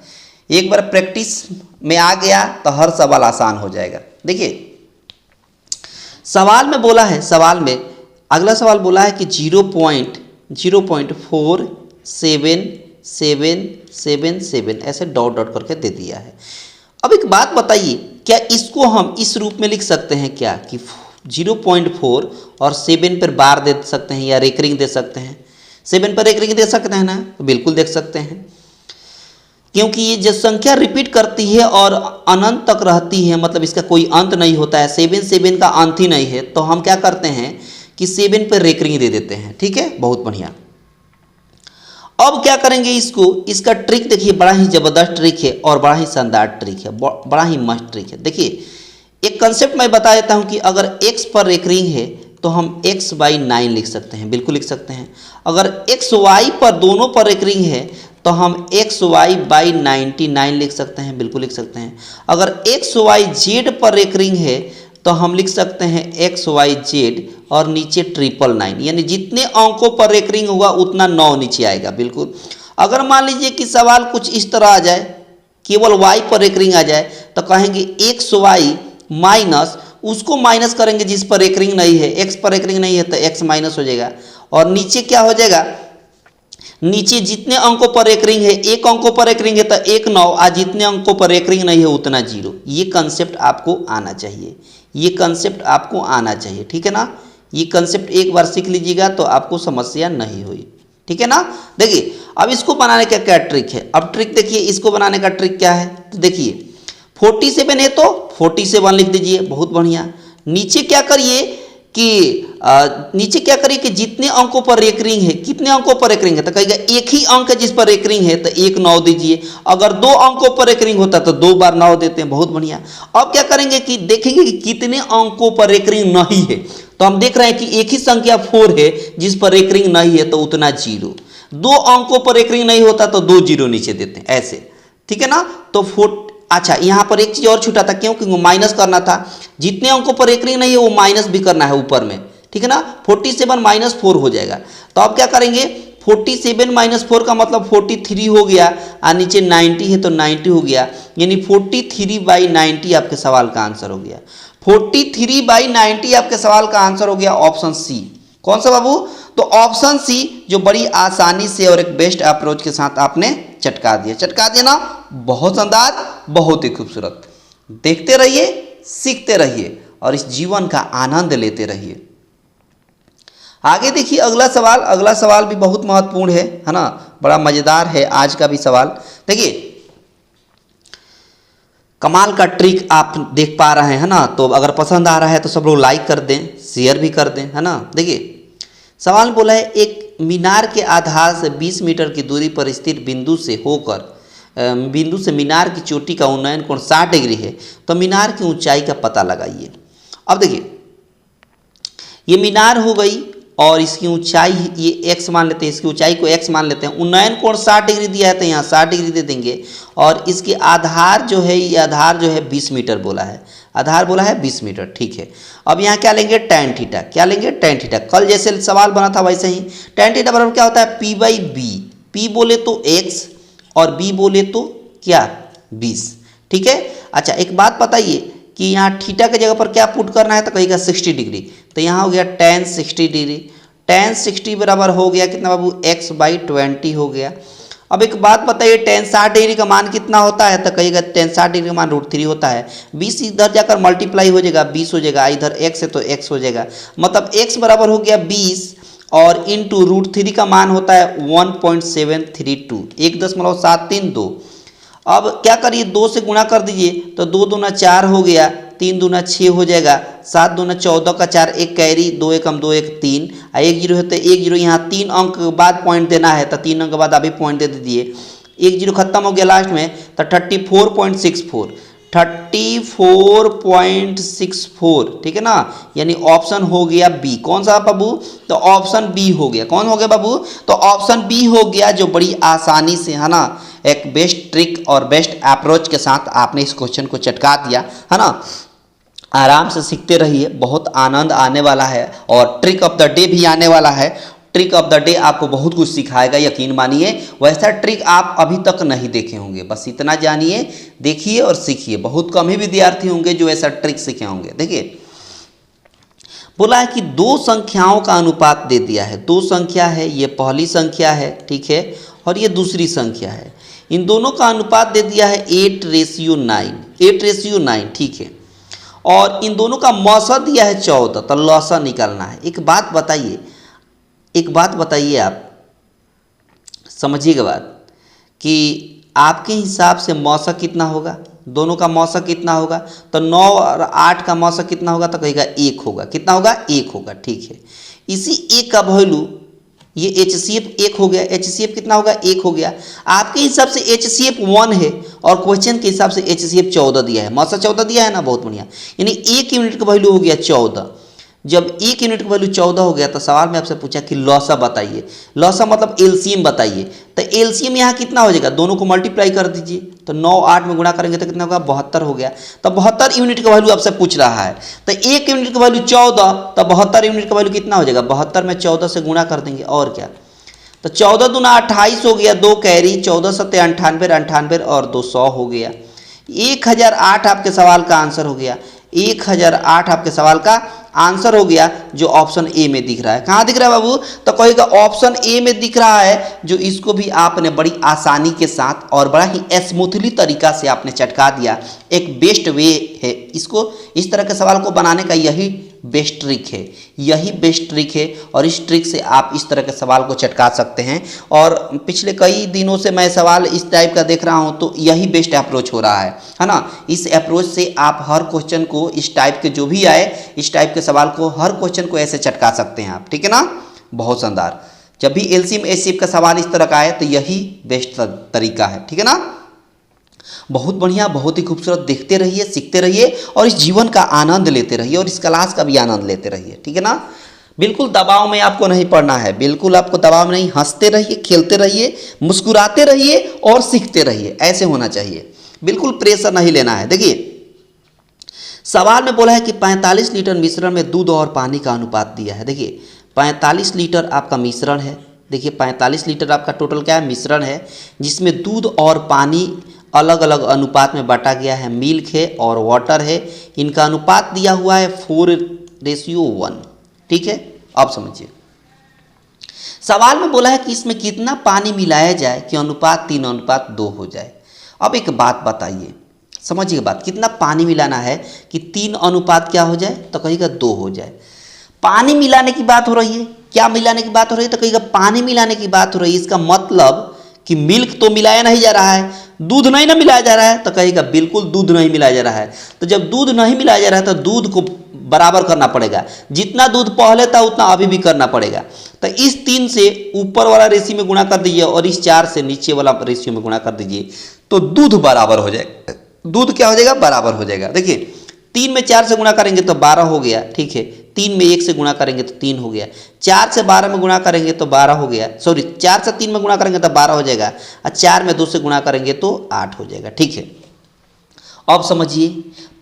एक बार प्रैक्टिस में आ गया तो हर सवाल आसान हो जाएगा। देखिए सवाल में बोला है, सवाल में अगला सवाल बोला है कि 0.4777 ऐसे डॉट करके दे दिया है। अब एक बात बताइए, क्या इसको हम इस रूप में लिख सकते हैं क्या कि 0.4 और 7 पर बार दे सकते हैं या रेकरिंग दे सकते हैं? 7 पर रेकरिंग दे सकते हैं ना? तो बिल्कुल देख सकते हैं, क्योंकि ये जो संख्या रिपीट करती है और अनंत तक रहती है, मतलब इसका कोई अंत नहीं होता है, 7 का अंत ही नहीं है, तो हम क्या करते हैं कि 7 पर रेकरिंग दे देते हैं, ठीक है। बहुत बढ़िया। अब क्या करेंगे इसको, इसका ट्रिक देखिए, बड़ा ही जबरदस्त ट्रिक है और बड़ा ही शानदार ट्रिक है, बड़ा ही मस्त ट्रिक है। देखिए एक कंसेप्ट मैं बता देता हूं कि अगर x पर रेकरिंग है तो हम x/9 लिख सकते हैं, बिल्कुल लिख सकते हैं। अगर xy पर दोनों पर रेकरिंग है तो हम xy/99 लिख सकते हैं, बिल्कुल लिख सकते हैं। अगर xyz पर रेकरिंग है तो हम लिख सकते हैं xyz और नीचे 999, यानी जितने अंकों पर रेकरिंग होगा उतना 9 नीचे आएगा, बिल्कुल। अगर मान लीजिए कि सवाल कुछ इस तरह आ जाए, केवल y पर रेकरिंग आ जाए, तो कहेंगे xy माइनस, उसको माइनस करेंगे जिस पर रेकरिंग नहीं है, x पर रेकरिंग नहीं है तो x माइनस हो जाएगा। और नीचे क्या हो जाएगा, नीचे जितने अंकों पर रेकरिंग है, 1 अंकों पर रेकरिंग है तो 1 9, और जितने अंकों पर रेकरिंग नहीं है उतना 0। ये कंसेप्ट आपको आना चाहिए, ये कंसेप्ट आपको आना चाहिए, ठीक है ना। ये कंसेप्ट एक बार सीख लीजिएगा तो आपको समस्या नहीं हुई, ठीक है ना। देखिए अब इसको बनाने का क्या ट्रिक है, अब ट्रिक देखिए, इसको बनाने का ट्रिक क्या है, तो देखिए 47 है तो 47 लिख दीजिए, बहुत बढ़िया। नीचे क्या करिए कि नीचे क्या करिए कि जितने अंकों पर रेकरिंग है, कितने अंकों पर रेकरिंग है, तो कहेगा एक ही अंक है जिस पर रेकरिंग है तो 1 9 दीजिए। अगर 2 अंकों पर रेकरिंग होता तो 2 बार 9 देते हैं। बहुत बढ़िया। अब क्या करेंगे कि देखेंगे कि कितने अंकों पर रेकरिंग नहीं है। तो हम देख रहे हैं कि एक ही संख्या 4 है जिस पर रेकरिंग नहीं है तो उतना 0। 2 अंकों पर रेकरिंग नहीं होता तो 2 0 नीचे देते हैं ऐसे, ठीक है ना। तो 4, अच्छा यहाँ पर एक चीज और छूटा था, क्योंकि वो माइनस करना था। जितने अंकों पर रेकरिंग नहीं है वो माइनस भी करना है ऊपर में, ठीक है ना। 47 माइनस 4 हो जाएगा। तो अब क्या करेंगे, 47 माइनस 4 का मतलब 43 हो गया और नीचे 90 है तो 90 हो गया, यानी 43/90 आपके सवाल का आंसर हो गया। 43/90 आपके सवाल का आंसर हो गया ऑप्शन सी। कौन सा बाबू, तो ऑप्शन सी, जो बड़ी आसानी से और एक बेस्ट अप्रोच के साथ आपने चटका दिया ना। बहुत शानदार, बहुत ही खूबसूरत। देखते रहिए, सीखते रहिए और इस जीवन का आनंद लेते रहिए। आगे देखिए अगला सवाल भी बहुत महत्वपूर्ण है ना, बड़ा मजेदार है आज का भी सवाल। देखिए कमाल का ट्रिक आप देख पा रहे हैं ना। तो अगर पसंद आ रहा है तो सब लोग लाइक कर दें, शेयर भी कर दें, है ना। देखिए सवाल बोला है, एक मीनार के आधार से 20 मीटर की दूरी पर स्थित बिंदु से मीनार की चोटी का उन्नयन कोण 60 डिग्री है, तो मीनार की ऊंचाई का पता लगाइए। अब देखिए ये मीनार हो गई और इसकी ऊंचाई ये x मान लेते हैं, इसकी ऊंचाई को x मान लेते हैं। उन्नयन कोण 60 डिग्री दिया है तो यहाँ 60 डिग्री दे देंगे। और इसके आधार जो है, ये आधार जो है 20 मीटर बोला है, आधार बोला है 20 मीटर, ठीक है। अब यहाँ क्या लेंगे, tan थीटा। क्या लेंगे, tan थीटा। कल जैसे सवाल बना था वैसे ही tan थीटा बराबर क्या होता है, p/b। p बोले तो x और b बोले तो क्या 20, ठीक है। अच्छा एक बात बताइए कि यहाँ थीटा की जगह पर क्या पुट करना है, तो कहेगा 60 डिग्री। तो यहाँ हो गया tan 60 डिग्री। tan 60 बराबर हो गया कितना बाबू, x/20 हो गया। अब एक बात बताइए, tan 60 डिग्री का मान कितना होता है, तो कहेगा tan 60 डिग्री का मान √3 होता है। 20 इधर जाकर मल्टीप्लाई हो जाएगा, 20 हो जाएगा, इधर x है तो x हो जाएगा। मतलब x बराबर हो गया 20 और इंटू √3 का मान होता है 1.732, 1.732। अब क्या करिए, 2 से गुणा कर दीजिए तो 2 दूना 4 हो गया, 3 दूना 6 हो जाएगा, 7 दूना 14 का 4, 1 कैरी, 2 एकम 2 1 3, 1 0 है तो 1 0 यहाँ 3 अंक के बाद पॉइंट देना है तो 3 अंक के बाद अभी पॉइंट दे दीजिए। 1 0 खत्म हो गया लास्ट में तो 34.64, 34.64, ठीक है ना। यानी ऑप्शन हो गया बी। कौन सा बाबू, तो ऑप्शन बी हो गया। कौन हो गया बाबू, तो ऑप्शन बी हो गया, जो बड़ी आसानी से, है ना, एक बेस्ट ट्रिक और बेस्ट अप्रोच के साथ आपने इस क्वेश्चन को चटका दिया, है ना। आराम से सीखते रहिए, बहुत आनंद आने वाला है और ट्रिक ऑफ द डे भी आने वाला है। ट्रिक ऑफ द डे आपको बहुत कुछ सिखाएगा, यकीन मानिए। वैसा ट्रिक आप अभी तक नहीं देखे होंगे, बस इतना जानिए, देखिए और सीखिए। बहुत कम ही विद्यार्थी होंगे जो ऐसा ट्रिक सीखे होंगे। देखिए बोला है कि 2 संख्याओं का अनुपात दे दिया है। 2 संख्या है, ये पहली संख्या है, ठीक है, और ये दूसरी संख्या है। इन दोनों का अनुपात दे दिया है 8:9, 8:9, ठीक है। और इन दोनों का मौसा दिया है 14, तो लौसा निकालना है। एक बात बताइए, आप समझिएगा बात कि आपके हिसाब से मौसा कितना होगा, दोनों का मौसा कितना होगा, तो 9 और 8 का मौसा कितना होगा, तो कहेगा 1 होगा। कितना होगा, 1 होगा, ठीक है। इसी 1 का वैल्यू, ये HCF 1 हो गया, HCF कितना होगा, 1 हो गया। आपके हिसाब से HCF 1 है और क्वेश्चन के हिसाब से HCF 14 दिया है, मौसा 14 दिया है ना, बहुत बढ़िया। यानी 1 यूनिट का वैल्यू हो गया 14। जब 1 यूनिट का वैल्यू 14 हो गया तो सवाल में आपसे पूछा कि लौसा बताइए। लौसा मतलब एलसीएम बताइए। तो एलसीएम यहाँ कितना हो जाएगा, दोनों को मल्टीप्लाई कर दीजिए तो 9 8 में गुणा करेंगे तो कितना होगा, 72 हो गया। तो 72 यूनिट का वैल्यू आपसे पूछ रहा है। तो 1 यूनिट का वैल्यू 14, तो 72 यूनिट का वैल्यू कितना हो जाएगा, 72 में 14 से गुणा कर देंगे और क्या। तो 14 दूना 28 हो गया, 2 कैरी, 14 सत्ते 98, 98 और 200 हो गया। 1008 आपके सवाल का आंसर हो गया। 1008 आपके सवाल का आंसर हो गया, जो ऑप्शन ए में दिख रहा है। कहाँ दिख रहा है बाबू, तो कहेगा ऑप्शन ए में दिख रहा है, जो इसको भी आपने बड़ी आसानी के साथ और बड़ा ही स्मूथली तरीका से आपने चटका दिया। एक बेस्ट वे है इसको, इस तरह के सवाल को बनाने का यही बेस्ट ट्रिक है, यही बेस्ट ट्रिक है और इस ट्रिक से आप इस तरह के सवाल को चटका सकते हैं। और पिछले कई दिनों से मैं सवाल इस टाइप का देख रहा हूँ, तो यही बेस्ट अप्रोच हो रहा है ना। इस अप्रोच से आप हर क्वेश्चन को इस टाइप के जो भी आए, इस टाइप के सवाल को हर क्वेश्चन को ऐसे चटका सकते हैं आप, ठीक है ना। बहुत शानदार। जब भी एलसीएम एचसीएफ का सवाल इस तरह का आए तो यही बेस्ट तरीका है, ठीक है ना। बहुत बढ़िया, बहुत ही खूबसूरत। देखते रहिए, सीखते रहिए और इस जीवन का आनंद लेते रहिए और इस क्लास का भी आनंद लेते रहिए, ठीक है ना। बिल्कुल दबाव में आपको नहीं पढ़ना है, बिल्कुल आपको दबाव में नहीं। हंसते रहिए, खेलते रहिए, मुस्कुराते रहिए और सीखते रहिए, ऐसे होना चाहिए। बिल्कुल प्रेशर नहीं लेना है। देखिए सवाल में बोला है कि 45 लीटर मिश्रण में दूध और पानी का अनुपात दिया है। देखिए 45 लीटर आपका मिश्रण है। देखिए 45 लीटर आपका टोटल क्या है, मिश्रण है, जिसमें दूध और पानी अलग अलग अनुपात में बांटा गया है। मिल्क है और वाटर है, इनका अनुपात दिया हुआ है 4:1, ठीक है। अब समझिए सवाल में बोला है कि इसमें कितना पानी मिलाया जाए कि अनुपात 3:2 हो जाए। अब एक बात बताइए, समझिए बात, कितना पानी मिलाना है कि 3 क्या हो जाए, तो कहेगा 2 हो जाए। पानी मिलाने की बात हो रही है, क्या मिलाने की बात हो रही है, तो कहेगा पानी मिलाने की बात हो रही है। इसका मतलब कि मिल्क तो मिलाया नहीं जा रहा है, दूध नहीं ना मिलाया जा रहा है, तो कहेगा बिल्कुल दूध नहीं मिलाया जा रहा है। तो जब दूध नहीं मिलाया जा रहा है तो दूध को बराबर करना पड़ेगा, जितना दूध पहले था उतना अभी भी करना पड़ेगा। तो इस 3 से ऊपर वाला रेशियो में गुणा कर दीजिए और इस 4 से नीचे वाला रेशियो में गुणा कर दीजिए, तो दूध बराबर हो जाएगा। दूध क्या हो जाएगा, बराबर हो जाएगा। देखिए 3 में 4 से गुणा करेंगे तो 12 हो गया, ठीक है। 3 में 1 से गुणा करेंगे तो 3 हो गया। 4 से 12 में गुणा करेंगे तो 12 हो गया, सॉरी 4 से 3 में गुणा करेंगे तो 12 हो जाएगा और 4 में 2 से गुणा करेंगे तो 8 हो जाएगा, ठीक है। अब समझिए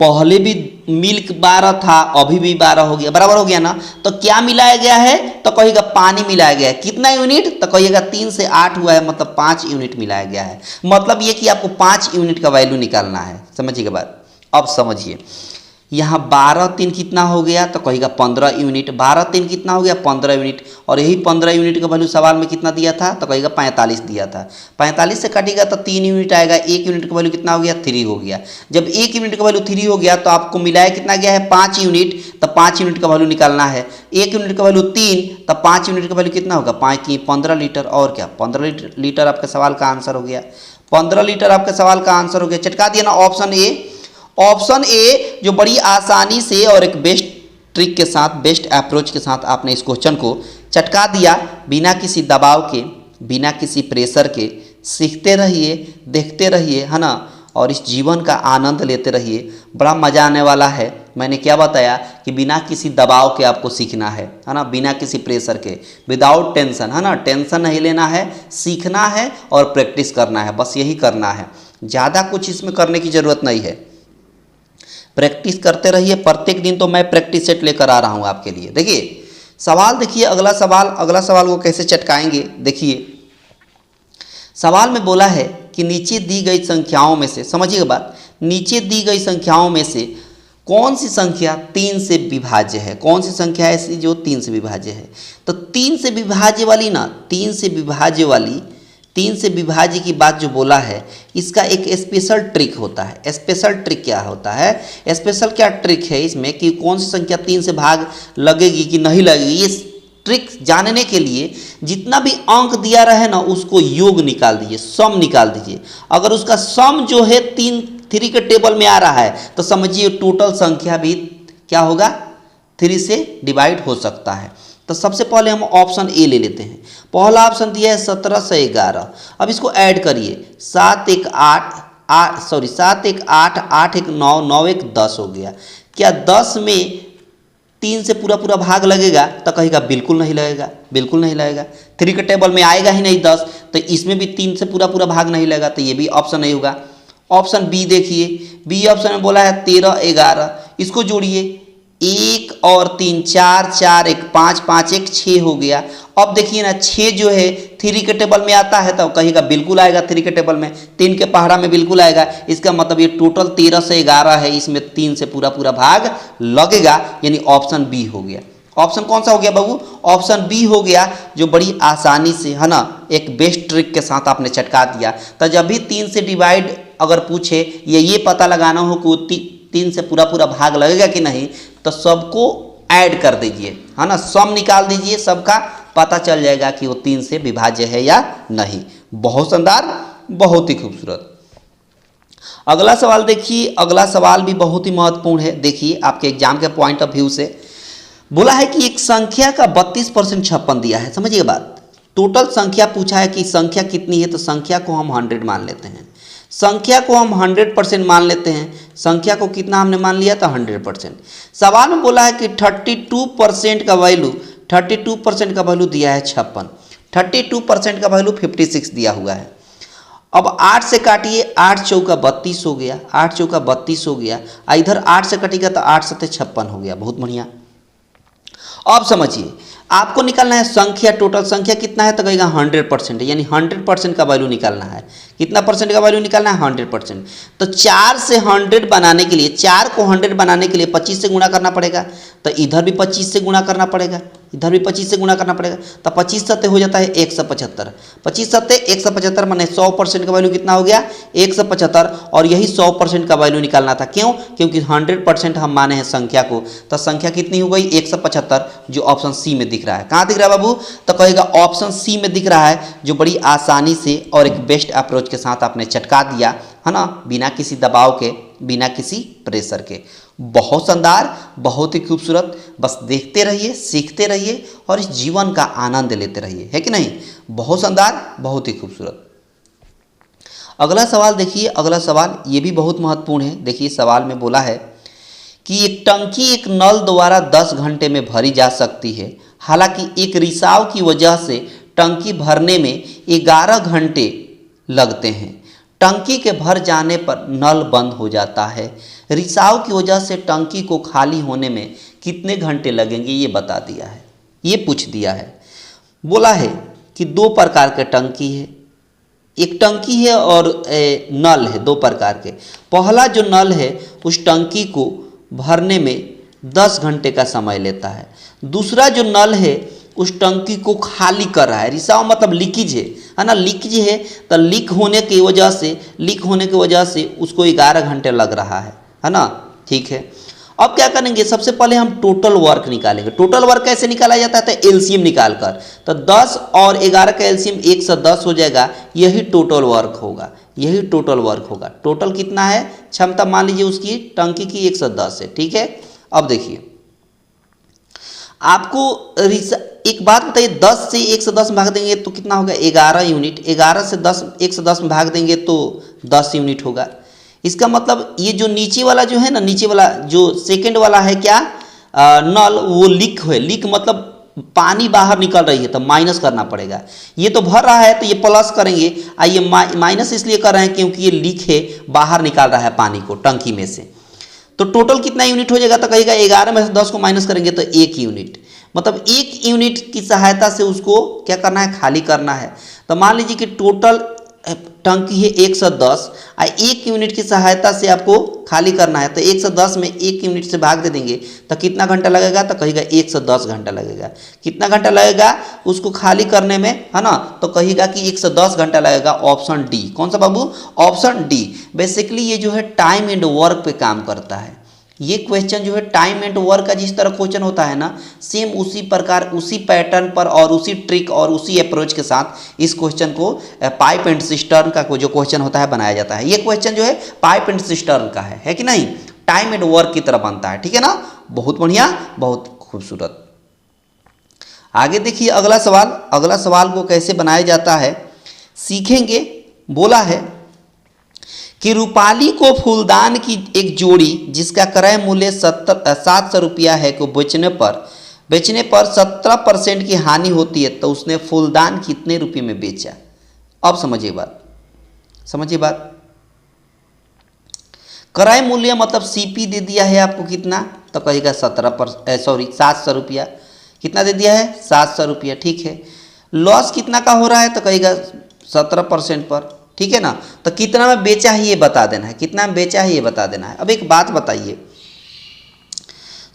पहले भी मिल्क 12 था, अभी भी 12 हो गया, बराबर हो गया ना। तो क्या मिलाया गया है, तो कहिएगा पानी मिलाया गया है। कितना यूनिट, तो कहिएगा 3 से 8 हुआ है, मतलब 5 यूनिट मिलाया गया है। मतलब ये कि आपको 5 यूनिट का वैल्यू निकालना है, समझिएगा बात। अब समझिए यहाँ 12×3 कितना हो गया, तो कहेगा 15 यूनिट। 12×3 कितना हो गया, 15 यूनिट। और यही 15 यूनिट का वैल्यू सवाल में कितना दिया था, तो कहेगा 45 दिया था। 45 से कटेगा तो 3 यूनिट आएगा। 1 यूनिट का वैल्यू कितना हो गया, 3 हो गया। जब 1 यूनिट का वैल्यू 3 हो गया तो आपको मिलाया कितना गया है, 5 यूनिट। तो 5 यूनिट का वैल्यू निकालना है। 1 यूनिट का वैल्यू 3, तो 5 यूनिट का वैल्यू कितना होगा, 5×3 15 लीटर। और क्या 15 लीटर आपके सवाल का आंसर हो गया। 15 लीटर आपके सवाल का आंसर हो गया। चटका दिया ना ऑप्शन ए। ऑप्शन ए जो बड़ी आसानी से और एक बेस्ट ट्रिक के साथ, बेस्ट अप्रोच के साथ आपने इस क्वेश्चन को चटका दिया, बिना किसी दबाव के, बिना किसी प्रेशर के। सीखते रहिए, देखते रहिए, है ना, और इस जीवन का आनंद लेते रहिए। बड़ा मज़ा आने वाला है। मैंने क्या बताया कि बिना किसी दबाव के आपको सीखना है ना, बिना किसी प्रेशर के, विदाउट टेंशन, है ना। टेंशन नहीं लेना है, सीखना है और प्रैक्टिस करना है, बस यही करना है। ज़्यादा कुछ इसमें करने की ज़रूरत नहीं है। प्रैक्टिस करते रहिए। प्रत्येक दिन तो मैं प्रैक्टिस सेट लेकर आ रहा हूँ आपके लिए। देखिए सवाल, देखिए अगला सवाल को कैसे चटकाएंगे। देखिए सवाल में बोला है कि नीचे दी गई संख्याओं में से, समझिएगा बात, नीचे दी गई संख्याओं में से कौन सी संख्या 3 से विभाज्य है। कौन सी संख्या ऐसी जो 3 से विभाज्य है। तो 3 से विभाज्य वाली ना, 3 से विभाज्य की बात जो बोला है, इसका एक स्पेशल ट्रिक होता है। स्पेशल ट्रिक क्या होता है, स्पेशल क्या ट्रिक है इसमें कि कौन सी संख्या 3 से भाग लगेगी कि नहीं लगेगी। ये ट्रिक जानने के लिए जितना भी अंक दिया रहे ना, उसको योग निकाल दीजिए, सम निकाल दीजिए। अगर उसका सम जो है 3 के टेबल में आ रहा है तो समझिए टोटल संख्या भी क्या होगा, 3 से डिवाइड हो सकता है। तो सबसे पहले हम ऑप्शन ए ले लेते हैं। पहला ऑप्शन दिया है 17 से 11। अब इसको ऐड करिए, 7 1 8 8 8 1 9 9 1 10 हो गया। क्या 10 में 3 से पूरा भाग लगेगा, तो कहेगा बिल्कुल नहीं लगेगा, बिल्कुल नहीं लगेगा। 3 के टेबल में आएगा ही नहीं 10, तो इसमें भी 3 से पूरा भाग नहीं लगेगा, तो ये भी ऑप्शन नहीं होगा। ऑप्शन बी देखिए, बी ऑप्शन में बोला है 13 11। इसको जोड़िए, 1 और 3 4 4 1 5 5 1 6 हो गया। अब देखिए ना 6 जो है 3 के टेबल में आता है तो कहेगा बिल्कुल आएगा 3 के टेबल में, 3 के पहाड़ा में बिल्कुल आएगा। इसका मतलब ये टोटल 13 से 11 है, इसमें 3 से पूरा भाग लगेगा, यानी ऑप्शन बी हो गया। ऑप्शन कौन सा हो गया बाबू, ऑप्शन बी हो गया, जो बड़ी आसानी से, है ना, एक बेस्ट ट्रिक के साथ आपने चटका दिया। तो जब भी 3 से डिवाइड अगर पूछे या ये पता लगाना हो कि 3 से पूरा भाग लगेगा कि नहीं, तो सबको ऐड कर दीजिए, है ना, सम निकाल दीजिए सबका, पता चल जाएगा कि वो 3 से विभाज्य है या नहीं। बहुत शानदार, बहुत ही खूबसूरत। अगला सवाल देखिए, अगला सवाल भी बहुत ही महत्वपूर्ण है। देखिए आपके एग्जाम के पॉइंट ऑफ व्यू से बोला है कि एक संख्या का 32% छप्पन दिया है। समझिए बात, टोटल संख्या पूछा है कि संख्या कितनी है, तो संख्या को हम 100 मान लेते हैं, संख्या को हम 100% मान लेते हैं। संख्या को कितना हमने मान लिया था, 100%। सवाल में बोला है कि 32% का वैल्यू, 32% का वैल्यू दिया है 56, 32% का वैल्यू 56 दिया हुआ है। अब 8 से काटिए, 8 चौका 32 हो गया, 8 चौका 32 हो गया, इधर 8 से कटेगा तो 8 सत्ते 56 हो गया। बहुत बढ़िया। अब समझिए, आपको निकालना है संख्या, टोटल संख्या कितना है, तो कहेगा 100%, यानी 100% का वैल्यू निकालना है। कितना परसेंट का वैल्यू निकालना है, 100%। तो 4 से 100 बनाने के लिए, 4 को 100 बनाने के लिए 25 से गुणा करना पड़ेगा, तो इधर भी 25 से गुणा करना पड़ेगा, इधर भी 25 से गुणा करना पड़ेगा, तो 25 सत्ते हो जाता है 175, 25 सत्ते 175 माने 100% का वैल्यू कितना हो गया, 175। और यही 100% का वैल्यू निकालना था। क्यों? क्योंकि 100% हम माने हैं संख्या को, तो संख्या कितनी हो गई, 175, जो ऑप्शन सी में दिख रहा है। कहाँ दिख रहा है बाबू, तो कहेगा ऑप्शन सी में दिख रहा है, जो बड़ी आसानी से और एक बेस्ट अप्रोच के साथ आपने चटका दिया, है ना, बिना किसी दबाव के, बिना किसी प्रेशर के। बहुत शानदार, बहुत ही खूबसूरत। बस देखते रहिए, सीखते रहिए और इस जीवन का आनंद लेते रहिए, है कि नहीं। बहुत शानदार, बहुत ही खूबसूरत। अगला सवाल देखिए, अगला सवाल ये भी बहुत महत्वपूर्ण है। देखिए सवाल में बोला है कि एक टंकी एक नल द्वारा 10 घंटे में भरी जा सकती है, हालांकि एक रिसाव की वजह से टंकी भरने में 11 घंटे लगते हैं। टंकी के भर जाने पर नल बंद हो जाता है। रिसाव की वजह से टंकी को खाली होने में कितने घंटे लगेंगे, ये बता दिया है, ये पूछ दिया है। बोला है कि 2 प्रकार के टंकी है, एक टंकी है और नल है, 2 प्रकार के। पहला जो नल है उस टंकी को भरने में 10 घंटे का समय लेता है। दूसरा जो नल है उस टंकी को खाली कर रहा है। रिसाव मतलब लीकेज है ना, लीकेज है, तो लीक होने की वजह से उसको 11 घंटे लग रहा है ना। ठीक है, अब क्या करेंगे, सबसे पहले हम टोटल वर्क निकालेंगे। टोटल वर्क कैसे निकाला जाता है, तो एलसीएम निकालकर, तो 10 और 11 का एलसीएम 110 हो जाएगा, यही टोटल वर्क होगा, यही टोटल वर्क होगा। टोटल कितना है, क्षमता मान लीजिए उसकी टंकी की 110 है। ठीक है, अब देखिए आपको एक बात बताइए, 10 से 110 में भाग देंगे तो कितना होगा, 11 यूनिट। 11 से 110 में भाग देंगे तो 10 यूनिट होगा। इसका मतलब ये जो नीचे वाला जो है ना, नीचे वाला जो सेकंड वाला है क्या, नल, वो लीक है। लीक मतलब पानी बाहर निकल रही है, तो माइनस करना पड़ेगा। ये तो भर रहा है तो ये प्लस करेंगे, ये माइनस इसलिए कर रहे हैं क्योंकि ये लीक है, बाहर निकाल रहा है पानी को टंकी में से। तो टोटल कितना यूनिट हो जाएगा, तो कहेगा 11 में से 10 को माइनस करेंगे तो 1 यूनिट, मतलब 1 यूनिट की सहायता से उसको क्या करना है, खाली करना है। तो मान लीजिए कि टोटल टंकी है 110 और 1 यूनिट की सहायता से आपको खाली करना है, तो 110 में 1 यूनिट से भाग दे देंगे तो कितना घंटा लगेगा, तो कहेगा 110 घंटा लगेगा। कितना घंटा लगेगा उसको खाली करने में, है ना, तो कहेगा कि 110 घंटा लगेगा। ऑप्शन डी, कौन सा बाबू, ऑप्शन डी। बेसिकली ये जो है टाइम एंड वर्क पे काम करता है। ये क्वेश्चन जो है टाइम एंड वर्क का जिस तरह क्वेश्चन होता है ना, सेम उसी प्रकार, उसी पैटर्न पर और उसी ट्रिक और उसी अप्रोच के साथ इस क्वेश्चन को पाइप एंड सिस्टर्न का जो क्वेश्चन होता है बनाया जाता है। ये क्वेश्चन जो है पाइप एंड सिस्टर्न का है कि नहीं, टाइम एंड वर्क की तरह बनता है। ठीक है ना, बहुत बढ़िया, बहुत खूबसूरत। आगे देखिए अगला सवाल, अगला सवाल को कैसे बनाया जाता है सीखेंगे। बोला है कि रूपाली को फूलदान की एक जोड़ी जिसका क्रय मूल्य 700 रुपया है को बेचने पर 17% की हानि होती है, तो उसने फूलदान कितने रुपये में बेचा। अब समझिए बात, क्रय मूल्य मतलब सीपी दे दिया है आपको कितना, तो कहेगा 700 रुपया। कितना दे दिया है, 700 रुपया। ठीक है, लॉस कितना का हो रहा है, तो कहेगा 17% पर। ठीक है ना, तो कितना में बेचा है ये बता देना है, कितना में बेचा है ये बता देना है। अब एक बात बताइए,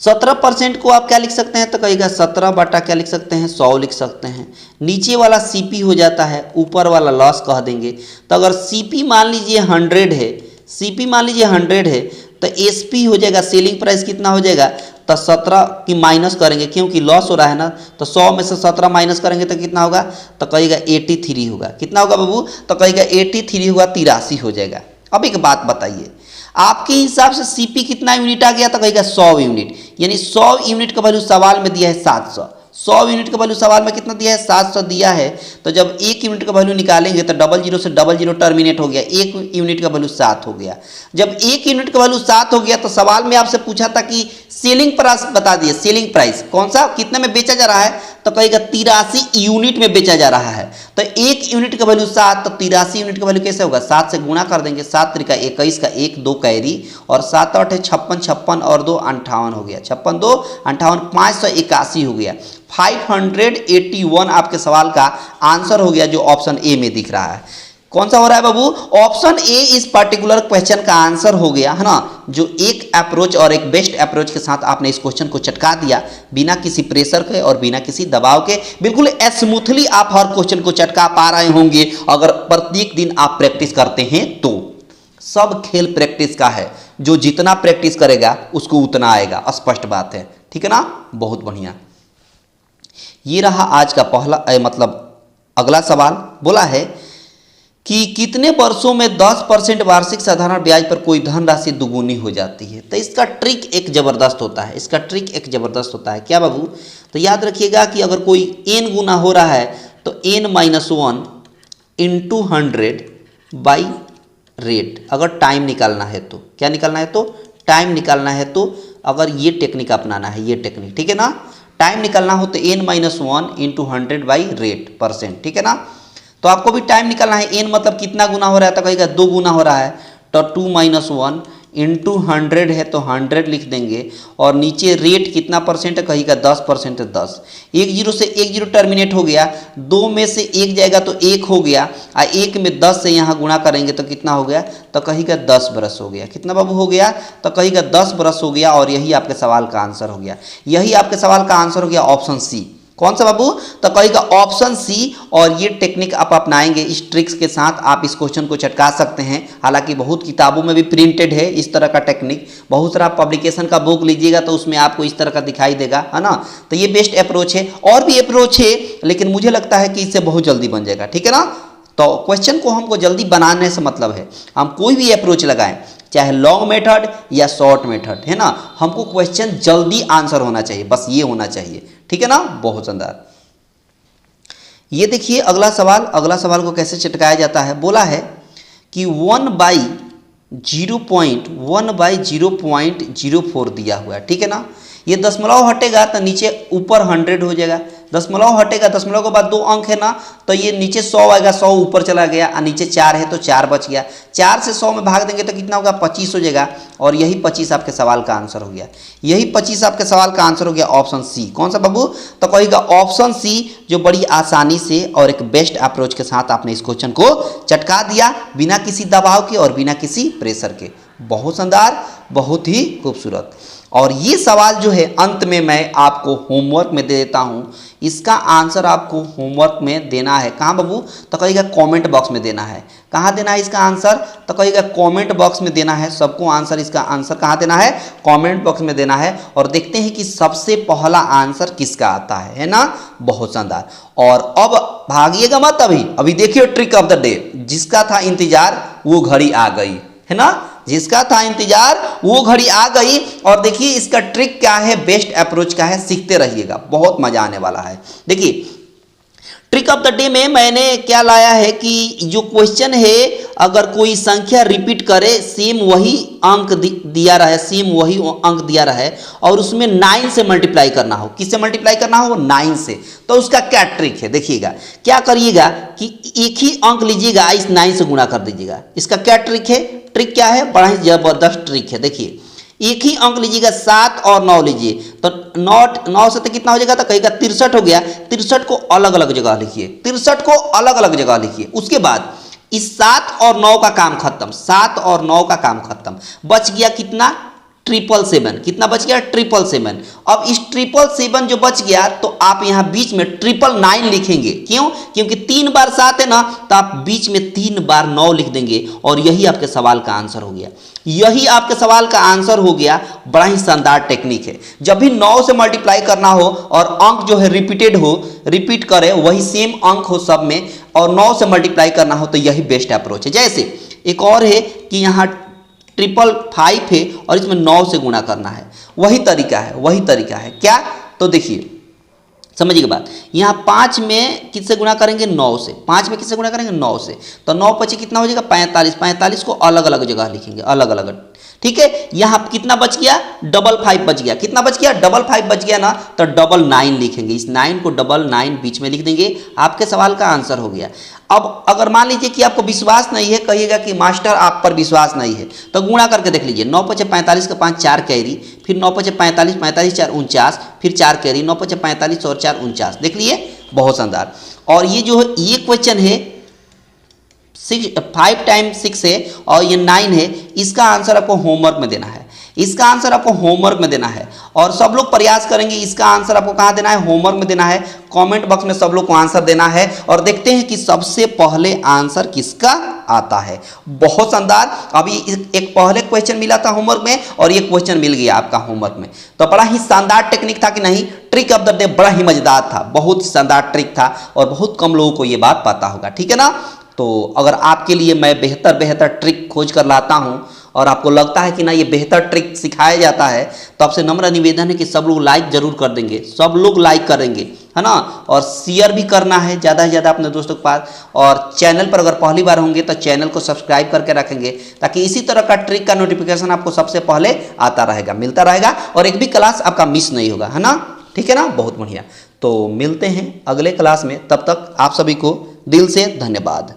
17% को आप क्या लिख सकते हैं, तो कहेगा 17 बटा क्या लिख सकते हैं, 100 लिख सकते हैं। नीचे वाला सीपी हो जाता है, ऊपर वाला लॉस कह देंगे। तो अगर सीपी मान लीजिए 100 है, सीपी मान लीजिए 100 है, तो एसपी हो जाएगा, सेलिंग प्राइस कितना हो जाएगा, तो 17 की माइनस करेंगे क्योंकि लॉस हो रहा है ना, तो 100 में से 17 माइनस करेंगे तो कितना होगा, तो कहेगा 83 होगा। कितना होगा बाबू, तो कहेगा 83 होगा, 83 हो जाएगा। अब एक बात बताइए, आपके हिसाब से सीपी कितना यूनिट आ गया, तो कहेगा 100 यूनिट, यानी 100 यूनिट का वैल्यू सवाल में दिया है 700। 100 यूनिट का वैल्यू सवाल में कितना दिया है, 700 दिया है। तो जब 1 यूनिट का वैल्यू निकालेंगे तो 00 से 00 टर्मिनेट हो गया, 1 यूनिट का वैल्यू 7 हो गया। जब 1 यूनिट का वैल्यू 7 हो गया तो सवाल में आपसे पूछा था कि सेलिंग प्राइस बता दिए, सेलिंग प्राइस कौन सा कितने में बेचा जा रहा है, तो कहेगा 83 यूनिट में बेचा जा रहा है। तो 1 यूनिट का वैल्यू 7, तो 83 यूनिट का वैल्यू कैसे होगा, 7 से गुणा कर देंगे, 7 त्रिका 21 का 1 2 कैरी और 7 8 है 56, 56 और 2 58 हो गया, 56 2 58, 581 हो गया। 581 आपके सवाल का आंसर हो गया, जो ऑप्शन ए में दिख रहा है। कौन सा हो रहा है बाबू, ऑप्शन ए इस पर्टिकुलर क्वेश्चन का आंसर हो गया है ना। जो एक अप्रोच और एक बेस्ट अप्रोच के साथ आपने इस क्वेश्चन को चटका दिया, बिना किसी प्रेशर के और बिना किसी दबाव के, बिल्कुल स्मूथली आप हर क्वेश्चन को चटका पा रहे होंगे अगर प्रत्येक दिन आप प्रैक्टिस करते हैं तो। सब खेल प्रैक्टिस का है, जो जितना प्रैक्टिस करेगा उसको उतना आएगा, स्पष्ट बात है, ठीक है ना। बहुत बढ़िया, ये रहा आज का पहला मतलब अगला सवाल। बोला है कि कितने वर्षों में 10% वार्षिक साधारण ब्याज पर कोई धनराशि दुगुनी हो जाती है। तो इसका ट्रिक एक जबरदस्त होता है, इसका ट्रिक एक जबरदस्त होता है। क्या बाबू, तो याद रखिएगा कि अगर कोई n गुना हो रहा है तो n-1 इंटू 100 बाई रेट, अगर टाइम निकालना है तो। क्या निकालना है, तो टाइम निकालना है तो अगर ये टेक्निक अपनाना है, ये टेक्निक, ठीक है ना। टाइम निकालना हो तो n-1 into 100 by rate percent, ठीक है ना। तो आपको भी टाइम निकालना है, n मतलब कितना गुना हो रहा है, तो कहेगा 2 गुना हो रहा है, तो 2-1 इंटू 100 है तो 100 लिख देंगे और नीचे रेट कितना परसेंट है, कहेगा 10% है, 10। 1 0 से 1 0 टर्मिनेट हो गया, 2 में से 1 जाएगा तो 1 हो गया, और 1 में 10 से यहाँ गुणा करेंगे तो कितना हो गया, तो कहेगा 10 बरस हो गया। कितना बाबू हो गया, तो कहेगा 10 बरस हो गया। और यही आपके सवाल का आंसर हो गया, यही आपके सवाल का आंसर हो गया ऑप्शन सी। कौन सा बाबू, तो कहेगा ऑप्शन सी। और ये टेक्निक आप अपनाएंगे, इस ट्रिक्स के साथ आप इस क्वेश्चन को चटका सकते हैं। हालांकि बहुत किताबों में भी प्रिंटेड है इस तरह का टेक्निक, बहुत सारा पब्लिकेशन का बुक लीजिएगा तो उसमें आपको इस तरह का दिखाई देगा, है ना। तो ये बेस्ट अप्रोच है, और भी अप्रोच है लेकिन मुझे लगता है कि इससे बहुत जल्दी बन जाएगा, ठीक है ना। तो क्वेश्चन को हमको जल्दी बनाने से मतलब है, हम कोई भी अप्रोच लगाएं, चाहे लॉन्ग मेथड या शॉर्ट मेथड, है ना, हमको क्वेश्चन जल्दी आंसर होना चाहिए, बस ये होना चाहिए, ठीक है ना। बहुत शानदार। ये देखिए अगला सवाल, अगला सवाल को कैसे चटकाया जाता है। बोला है कि 1/0.04 दिया हुआ है, ठीक है ना। ये दशमलव हटेगा तो नीचे ऊपर 100 हो जाएगा, दशमलव हटेगा, दशमलव के बाद 2 अंक है ना, तो ये नीचे 100 आएगा, 100 ऊपर चला गया, और नीचे 4 है तो 4 बच गया। 4 से 100 में भाग देंगे तो कितना होगा, 25 हो जाएगा। और यही 25 आपके सवाल का आंसर हो गया, यही 25 आपके सवाल का आंसर हो गया ऑप्शन सी। कौन सा बाबू, तो कहेगा ऑप्शन सी, जो बड़ी आसानी से और एक बेस्ट अप्रोच के साथ आपने इस क्वेश्चन को चटका दिया, बिना किसी दबाव के और बिना किसी प्रेशर के। बहुत शानदार, बहुत ही खूबसूरत। और ये सवाल जो है अंत में मैं आपको होमवर्क में दे देता हूँ, इसका आंसर आपको होमवर्क में देना है। कहाँ बाबू, तो कहेगा कमेंट बॉक्स में देना है। कहाँ देना है इसका आंसर, तो कहेगा कमेंट बॉक्स में देना है सबको आंसर। इसका आंसर कहाँ देना है, कमेंट बॉक्स में देना है। और देखते हैं कि सबसे पहला आंसर किसका आता है ना। बहुत शानदार। और अब भागिएगा मत, अभी देखिए ट्रिक ऑफ द डे। जिसका था इंतजार वो घड़ी आ गई, है ना, जिसका था इंतजार वो घड़ी आ गई। और देखिए इसका ट्रिक क्या है, बेस्ट अप्रोच क्या है, सीखते रहिएगा, बहुत मजा आने वाला है। देखिए ट्रिक ऑफ द डे में मैंने क्या लाया है कि जो क्वेश्चन है, अगर कोई संख्या रिपीट करे, सेम वही अंक दिया रहा है, सेम वही अंक दिया रहा है, और उसमें 9 से मल्टीप्लाई करना हो। किससे मल्टीप्लाई करना हो, 9 से। तो उसका क्या ट्रिक है, देखिएगा। क्या करिएगा कि एक ही अंक लीजिएगा, इस 9 से गुणा कर दीजिएगा। इसका क्या ट्रिक है, ट्रिक क्या है, बड़ा ही जबरदस्त ट्रिक है। देखिए एक ही अंक लीजिएगा, 7 और 9 लीजिए, तो 9 से तो कितना हो जाएगा, तो कहेगा 63 हो गया। 63 को अलग अलग जगह लिखिए, 63 को अलग अलग जगह लिखिए। उसके बाद इस 7 और 9 का काम खत्म, 7 और 9 का काम खत्म। बच गया कितना, 777, कितना बच गया 777। अब इस 777 जो बच गया तो आप यहां बीच में 999 लिखेंगे, क्यों? क्योंकि 3 बार 7 है ना, तो आप बीच में 3 बार 9 लिख देंगे और यही आपके सवाल का आंसर हो गया। यही आपके सवाल का आंसर हो गया। बड़ा ही शानदार टेक्निक है। जब भी 9 से मल्टीप्लाई करना हो और अंक जो है रिपीटेड हो, रिपीट करे, वही सेम अंक हो सब में, और 9 से मल्टीप्लाई करना हो, तो यही बेस्ट अप्रोच है। जैसे एक और है कि यहाँ 555 है और इसमें 9 से गुणा करना है, वही तरीका है, वही तरीका है। क्या? तो देखिए, समझिए बात, यहाँ 5 में किससे गुणा करेंगे? 9 से। 5 में किससे गुणा करेंगे? 9 से। तो 9 पची कितना हो जाएगा? 45। 45 को अलग अलग जगह लिखेंगे, अलग अलग, ठीक है। यहाँ कितना बच गया? 55 बच गया। कितना बच गया? 55 बच गया ना, तो 99 लिखेंगे। इस 9 को 99 बीच में लिख देंगे, आपके सवाल का आंसर हो गया। अब अगर मान लीजिए कि आपको विश्वास नहीं है, कहिएगा कि मास्टर आप पर विश्वास नहीं है, तो गुणा करके देख लीजिए। 9 पचे 45 का 5 4 कैरी, फिर 9 पचे 45, 45 4 49, फिर 4 कैरी, 9 पचे 45 और 4 49। देख लिए, बहुत शानदार। और ये जो है ये क्वेश्चन है 5 टाइम्स 6 है और ये 9 है। इसका आंसर आपको होमवर्क में देना है, इसका आंसर आपको होमवर्क में देना है। और सब लोग प्रयास करेंगे, इसका आंसर आपको कहाँ देना है? होमवर्क में देना है। कमेंट बॉक्स में सब लोग को आंसर देना है और देखते हैं कि सबसे पहले आंसर किसका आता है। बहुत शानदार। अभी एक पहले क्वेश्चन मिला था होमवर्क में और ये क्वेश्चन मिल गया आपका होमवर्क में, तो बड़ा ही शानदार टेक्निक था कि नहीं? ट्रिक ऑफ द डे बड़ा ही मजेदार था, बहुत शानदार ट्रिक था और बहुत कम लोगों को ये बात पता होगा, ठीक है ना। तो अगर आपके लिए मैं बेहतर ट्रिक खोज कर लाता हूं और आपको लगता है कि ना ये बेहतर ट्रिक सिखाया जाता है, तो आपसे नम्र निवेदन है कि सब लोग लाइक जरूर कर देंगे, सब लोग लाइक करेंगे, है ना। और शेयर भी करना है ज़्यादा से ज़्यादा अपने दोस्तों के पास। और चैनल पर अगर पहली बार होंगे तो चैनल को सब्सक्राइब करके रखेंगे, ताकि इसी तरह का ट्रिक का नोटिफिकेशन आपको सबसे पहले आता रहेगा, मिलता रहेगा और एक भी क्लास आपका मिस नहीं होगा, है ना। ठीक है ना, बहुत बढ़िया। तो मिलते हैं अगले क्लास में, तब तक आप सभी को दिल से धन्यवाद।